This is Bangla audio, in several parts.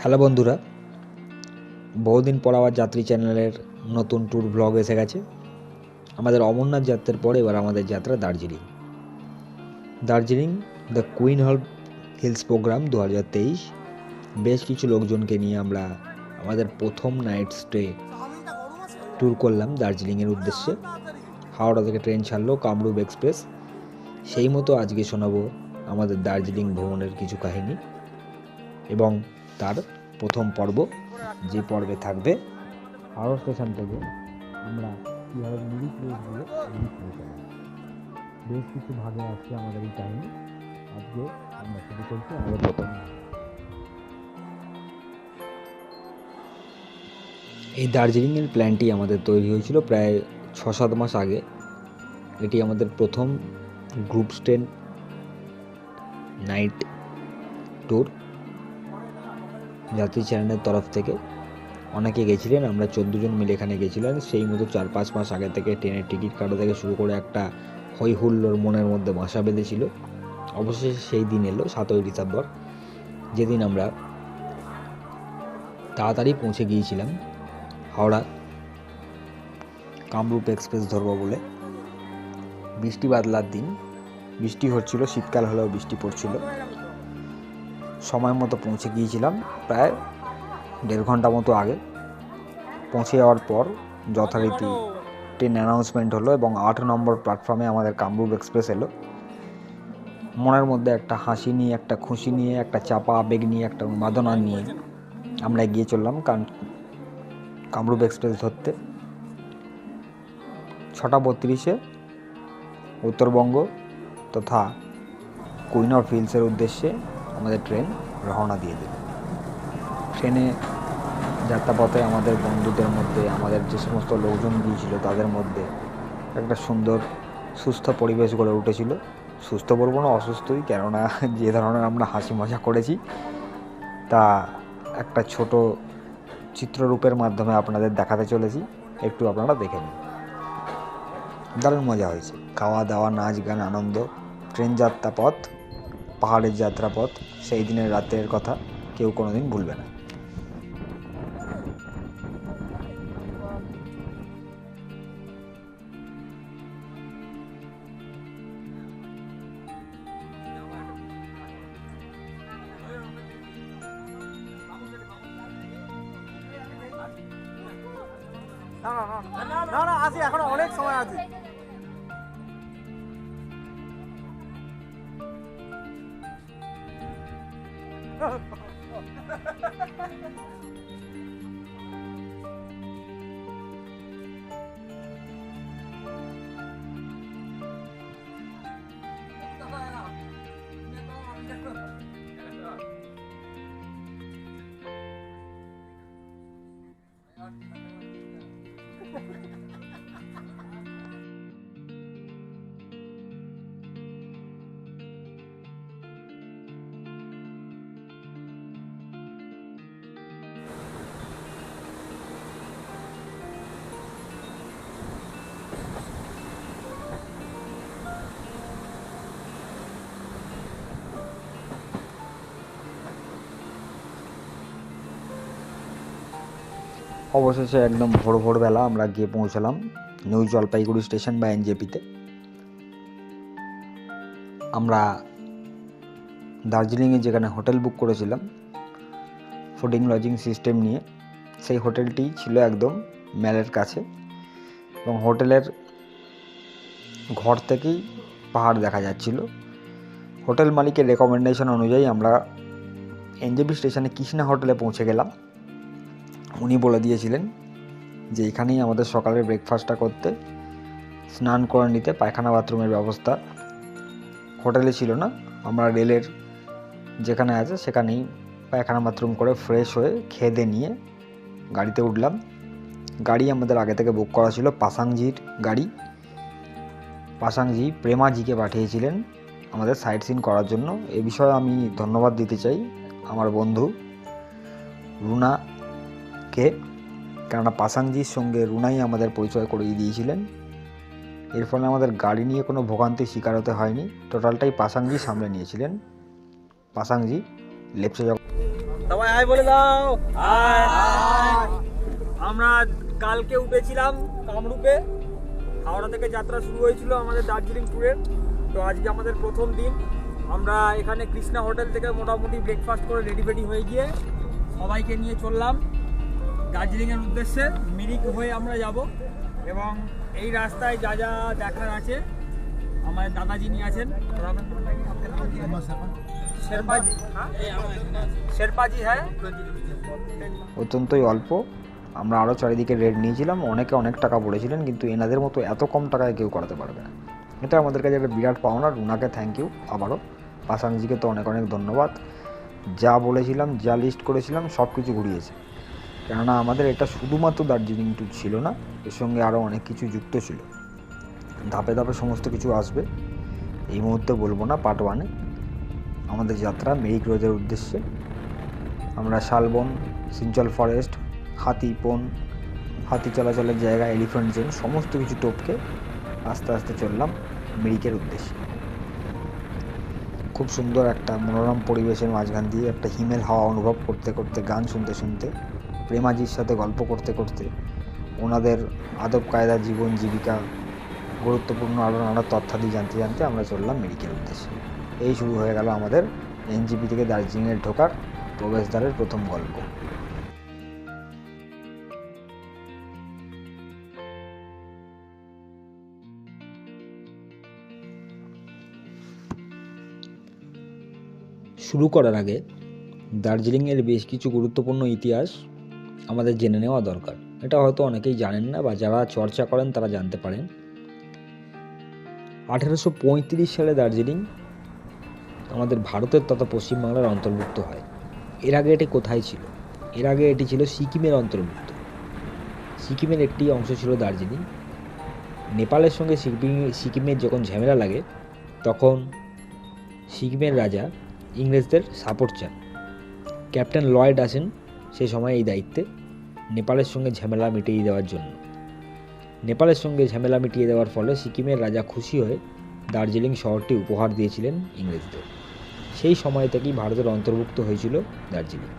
হ্যালো বন্ধুরা, বহুদিন পর আবার যাত্রী চ্যানেলের নতুন ট্যুর ব্লগ এসে গেছে। আমাদের অমরনাথ যাত্রার পর এবার আমাদের যাত্রা Darjeeling. The queen hills program 2023। বেশ কিছু লোকজনকে নিয়ে আমরা আমাদের প্রথম নাইট স্টে ট্যুর করলাম দার্জিলিংয়ের উদ্দেশ্যে। হাওড়া থেকে ট্রেন ছাড়লো কামরূপ এক্সপ্রেস। সেই মতো আজকে শোনাবো আমাদের দার্জিলিং ভ্রমণের কিছু কাহিনী এবং তার প্রথম পর্ব, যে পর্বে থাকবে হাওড়া স্টেশন থেকে আমরা কীভাবে মিরি প্লেসগুলো ভিজিট করেছিলাম। বেশ কিছু ভাগে আসছে আমাদের এই কাহিনী। আজকে আমরা শুরু করছি আমাদের প্রথম। এই দার্জিলিংয়ের প্ল্যানটি আমাদের তৈরি হয়েছিল প্রায় 6-7 মাস আগে। এটি আমাদের প্রথম গ্রুপ স্টে নাইট ট্যুর যাত্রী চ্যানেলের তরফ থেকে। অনেকে গেছিলেন, আমরা 14 জন মিলে এখানে গেছিলাম। সেই মতো 4-5 মাস আগে থেকে ট্রেনের টিকিট কাটা থেকে শুরু করে একটা হই হুল্লোড় মনের মধ্যে বাসা বেঁধেছিল। অবশেষে সেই দিন এলো 7ই ডিসেম্বর, যেদিন আমরা তাড়াতাড়ি পৌঁছে গিয়েছিলাম হাওড়া কামরূপ এক্সপ্রেস ধরবো বলে। বৃষ্টি বাদলার দিন, বৃষ্টি হচ্ছিল, শীতকাল হলেও বৃষ্টি পড়ছিল। সময় মতো পৌঁছে গিয়েছিলাম প্রায় 1.5 ঘন্টা মতো আগে। পৌঁছে যাওয়ার পর যথারীতি ট্রেন অ্যানাউন্সমেন্ট হলো এবং 8 নম্বর প্ল্যাটফর্মে আমাদের কামরূপ এক্সপ্রেস এলো। মনের মধ্যে একটা হাসি নিয়ে, একটা খুশি নিয়ে, একটা চাপা আবেগ নিয়ে, একটা উন্মাদনা নিয়ে আমরা এগিয়ে চললাম কামরূপ এক্সপ্রেস ধরতে। 6:32-এ উত্তরবঙ্গ তথা কুইন অফ হিলসের উদ্দেশ্যে আমাদের ট্রেন রওনা দিয়ে দিল। ট্রেনে যাত্রাপথে আমাদের বন্ধুদের মধ্যে, আমাদের যে সমস্ত লোকজন গিয়েছিল তাদের মধ্যে একটা সুন্দর সুস্থ পরিবেশ গড়ে উঠেছিল। সুস্থ বলবো না, অসুস্থই, কেননা যে ধরনের আমরা হাসি মজা করেছি তা একটা ছোট চিত্ররূপের মাধ্যমে আপনাদের দেখাতে চলেছি, একটু আপনারা দেখে নিন। দারুণ মজা হয়েছে, খাওয়া দাওয়া, নাচ গান, আনন্দ। ট্রেন যাত্রাপথ, পাহাড়ের যাত্রাপথ, সেই দিনের রাতের কথা কেউ কোনোদিন ভুলবে না। না আছি, এখনো অনেক সময় আছে। অবশেষে একদম ভোরবেলা আমরা গিয়ে পৌঁছলাম নিউ জলপাইগুড়ি স্টেশন বা এনজেপিতে। আমরা দার্জিলিংয়ে যেখানে হোটেল বুক করেছিলাম ফুডিং লজিং সিস্টেম নিয়ে, সেই হোটেলটি ছিল একদম ম্যালের কাছে এবং হোটেলের ঘর থেকেই পাহাড় দেখা যাচ্ছিল। হোটেল মালিকের রেকমেন্ডেশন অনুযায়ী আমরা এনজেপি স্টেশনে কৃষ্ণা হোটেলে পৌঁছে গেলাম। উনি বলে দিয়েছিলেন যে এখানেই আমাদের সকালের ব্রেকফাস্টটা করতে, স্নান করে নিতে পায়খানা বাথরুমের ব্যবস্থা হোটেলে ছিল না। আমরা রেলের যেখানে আছে সেখানেই পায়খানা বাথরুম করে ফ্রেশ হয়ে খেয়ে দিয়ে নিয়ে গাড়িতে উঠলাম। গাড়ি আমাদের আগে থেকে বুক করা ছিল, পাসাংজির গাড়ি। পাসাংজি প্রেমাজিকে পাঠিয়েছিলেন আমাদের সাইট সিন করার জন্য। এ বিষয়ে আমি ধন্যবাদ দিতে চাই আমার বন্ধু রুনাকে, কেননা পাসাংজির সঙ্গে রুনাই আমাদের পরিচয় করিয়ে দিয়েছিলেন। এর ফলে আমাদের গাড়ি নিয়ে কোনো ভোগান্তির শিকার হতে হয়নি। টোটালটাই পাসাংজি সামলে নিয়েছিলেন। পাসাংজি লেপসে যখন সবাই আয় বলে দাও। আমরা কালকে উঠেছিলাম কামরূপে, হাওড়া থেকে যাত্রা শুরু হয়েছিল আমাদের দার্জিলিং ট্যুরের। তো আজকে আমাদের প্রথম দিন। আমরা এখানে কৃষ্ণা হোটেল থেকে মোটামুটি ব্রেকফাস্ট করে রেডি হয়ে গিয়ে সবাইকে নিয়ে চললাম দার্জিলিংয়ের উদ্দেশ্যে। মিরিক হয়ে আমরা যাব এবং এই রাস্তায় যা যা দেখার আছে আমাদের দাদা যিনি আছেন শেরপাজি, হ্যাঁ অত্যন্তই অল্প। আমরা আরও চারিদিকে রেট নিয়েছিলাম, অনেকে অনেক টাকা বলেছিলেন, কিন্তু এনাদের মতো এত কম টাকায় কেউ করাতে পারবে না। এটা আমাদের কাছে একটা বিরাট পাওনা। রুনাকে থ্যাংক ইউ আবারও, পাসাংজিকে তো অনেক অনেক ধন্যবাদ। যা বলেছিলাম, যা লিস্ট করেছিলাম সব কিছু ঘুরিয়েছে। কেননা আমাদের এটা শুধুমাত্র দার্জিলিং ট্যুর ছিল না, এর সঙ্গে আরও অনেক কিছু যুক্ত ছিল। ধাপে ধাপে সমস্ত কিছু আসবে, এই মুহূর্তে বলবো না। পার্ট ওয়ানে আমাদের যাত্রা মেরিক রোডের উদ্দেশ্যে। আমরা শালবন, সিঞ্চল ফরেস্ট, হাতিপন, হাতি চলাচলের জায়গা, এলিফ্যান্ট জোন সমস্ত কিছু টপকে আস্তে আস্তে চললাম মেরিকের উদ্দেশ্যে। খুব সুন্দর একটা মনোরম পরিবেশের মাঝখান দিয়ে একটা হিমেল হাওয়া অনুভব করতে করতে, গান শুনতে শুনতে, প্রেমাজির সাথে গল্প করতে করতে, ওনাদের আদব কায়দা, জীবন জীবিকা, গুরুত্বপূর্ণ আরও নানা তথ্যাদি জানতে জানতে আমরা চললাম মেরিকের উদ্দেশ্যে। এই শুরু হয়ে গেল আমাদের এনজিপি থেকে দার্জিলিংয়ে ঢোকার প্রবেশদ্বারের প্রথম গল্প। শুরু করার আগে দার্জিলিংয়ের বেশ কিছু গুরুত্বপূর্ণ ইতিহাস আমাদের জেনে নেওয়া দরকার। এটা হয়তো অনেকেই জানেন না, বা যারা চর্চা করেন তারা জানতে পারেন। 1835 সালে দার্জিলিং আমাদের ভারতের তথা পশ্চিমবাংলার অন্তর্ভুক্ত হয়। এর আগে এটি কোথায় ছিল? এর আগে এটি ছিল সিকিমের অন্তর্ভুক্ত। সিকিমের একটি অংশ ছিল দার্জিলিং। নেপালের সঙ্গে সিকিমের যখন ঝামেলা লাগে, তখন সিকিমের রাজা ইংরেজদের সাপোর্ট চান। ক্যাপ্টেন লয়েড আসেন সেই সময় এই দায়িত্বে, নেপালের সঙ্গে ঝামেলা মিটিয়ে দেওয়ার জন্য। নেপালের সঙ্গে ঝামেলা মিটিয়ে দেওয়ার ফলে সিকিমের রাজা খুশি হয়ে দার্জিলিং শহরটি উপহার দিয়েছিলেন ইংরেজদের। সেই সময় থেকেই ভারতের অন্তর্ভুক্ত হয়েছিল দার্জিলিং।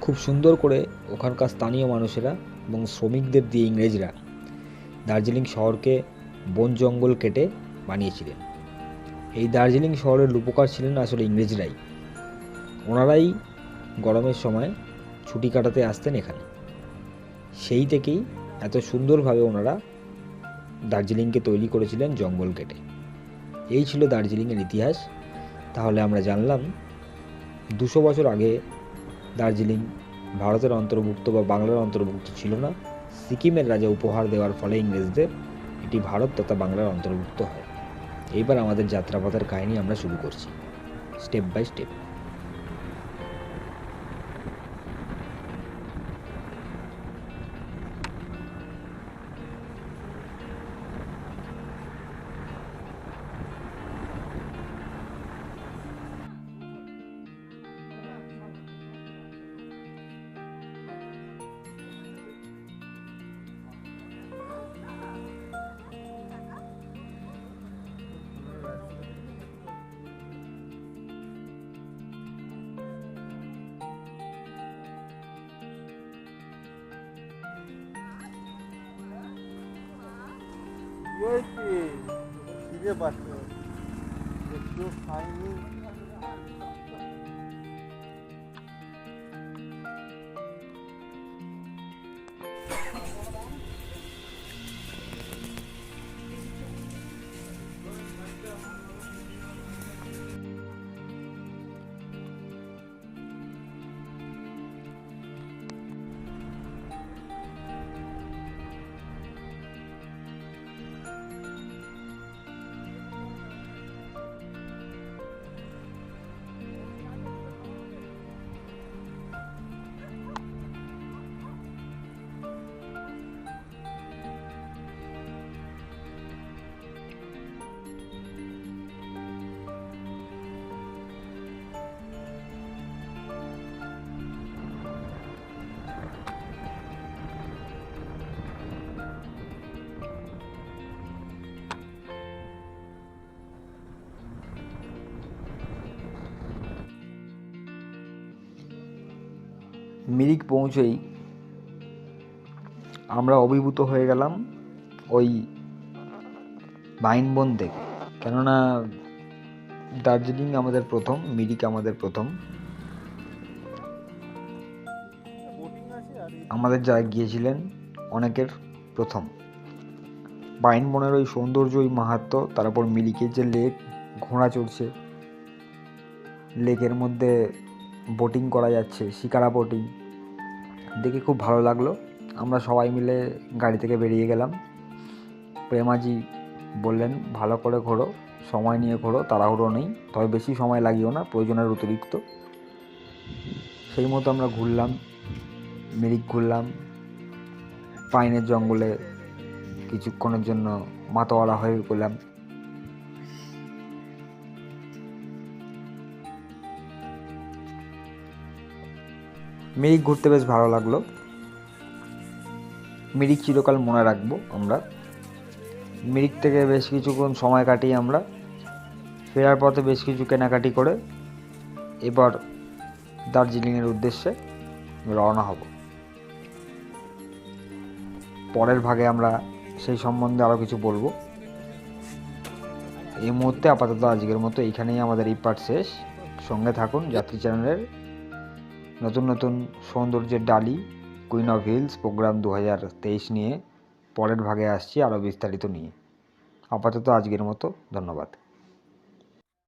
খুব সুন্দর করে ওখানকার স্থানীয় মানুষেরা এবং শ্রমিকদের দিয়ে ইংরেজরা দার্জিলিং শহরকে বন জঙ্গল কেটে বানিয়েছিলেন। এই দার্জিলিং শহরের রূপকার ছিলেন আসলে ইংরেজরাই। ওনারাই গরমের সময় ছুটি কাটাতে আসতেন এখানে। সেই থেকেই এত সুন্দরভাবে ওনারা দার্জিলিংকে তৈরি করেছিলেন জঙ্গল কেটে। এই ছিল দার্জিলিংয়ের ইতিহাস। তাহলে আমরা জানলাম 200 বছর আগে দার্জিলিং ভারতের অন্তর্ভুক্ত বা বাংলার অন্তর্ভুক্ত ছিল না। সিকিমের রাজা উপহার দেওয়ার ফলে ইংরেজদের এটি ভারত তথা বাংলার অন্তর্ভুক্ত হয়। এইবার আমাদের যাত্রাপথের কাহিনী আমরা শুরু করছি স্টেপ বাই স্টেপ। খিদে পাচ্ছে, একটু খাইনি। মিরিক পৌঁছেই আমরা অভিভূত হয়ে গেলাম ওই বাইনবন থেকে। কেননা দার্জিলিং আমাদের প্রথম, মিরিক আমাদের প্রথম। আমাদের যারা গিয়েছিলেন অনেকের প্রথম। বাইনবনের ওই সৌন্দর্য, ওই মাহাত্ম্য, তারপর মিরিকের যে লেক, ঘোড়া চড়ছে লেকের মধ্যে, বোটিং করা যাচ্ছে, শিকারা বোটিং, দেখে খুব ভালো লাগলো। আমরা সবাই মিলে গাড়ি থেকে বেরিয়ে গেলাম। প্রেমাজি বললেন ভালো করে ঘোরো, সময় নিয়ে ঘোরো, তাড়াহুড়ো নেই, তবে বেশি সময় লাগিও না, প্রয়োজনের অতিরিক্ত। সেই মতো আমরা ঘুরলাম, মিরিক ঘুরলাম, পাইনের জঙ্গলে কিছুক্ষণের জন্য মাতোয়ারা হয়ে গেলাম। মিরিক ঘুরতে বেশ ভালো লাগলো। মিরিক চিরকাল মনে রাখবো আমরা। মিরিক থেকে বেশ কিছুক্ষণ সময় কাটিয়ে আমরা ফেরার পথে বেশ কিছু কেনাকাটি করে এবার দার্জিলিংয়ের উদ্দেশ্যে রওনা হব। পরের ভাগে আমরা সেই সম্বন্ধে আরও কিছু বলবো। এই মুহূর্তে আপাতত আজকের মতো এইখানেই আমাদের এই পার্ট শেষ। সঙ্গে থাকুন যাত্রী চ্যানেলের। নতুন নতুন সৌন্দর্যের ডালি, কুইন অফ হিলস প্রোগ্রাম 2023 নিয়ে পরের ভাগে আসছি আরও বিস্তারিত নিয়ে। আপাতত আজকের মতো ধন্যবাদ।